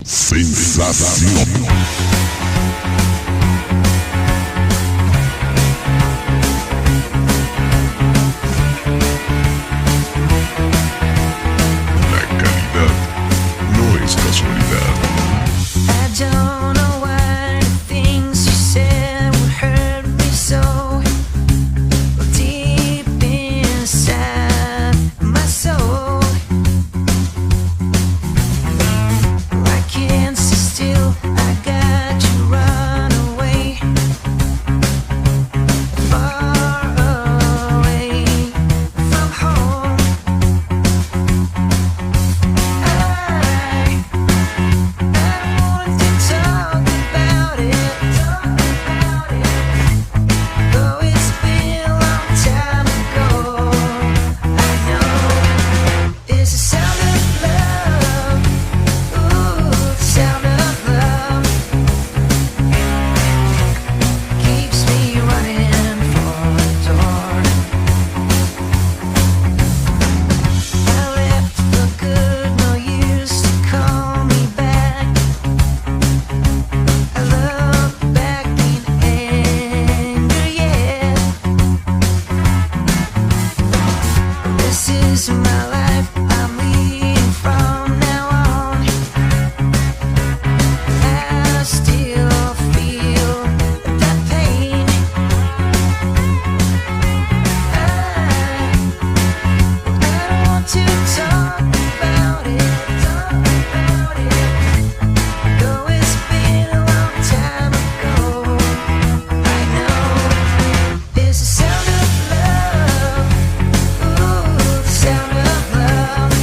Sensación. La calidad no es casualidad. I don't know why the things you said would hurt me so deep inside my soul. I can't sit still, I got you run away, far away from home. This is my life, I'm leading from now on. I still feel that pain. I don't want to talk about it. Though it's been a long time ago. I know there's a sound of love. Ooh, the sound of love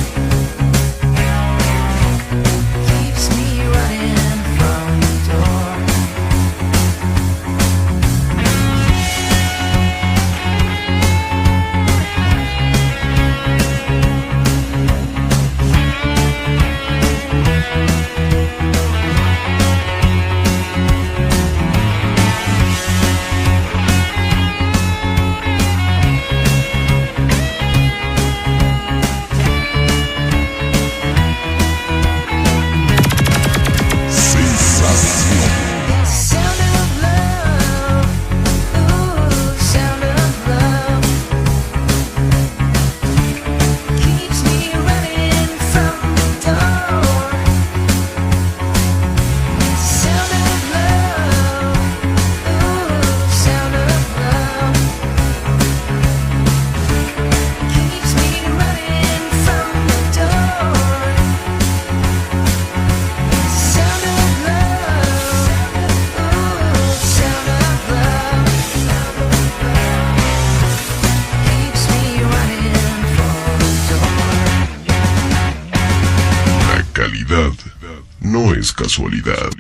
keeps me running from the door. Sensación. Sound of love, ooh, sound of love keeps me running from the door. Sound of love, ooh, sound of love keeps me running from the door. Sound of love, ooh, sound of love keeps me running for the door. La calidad no es casualidad.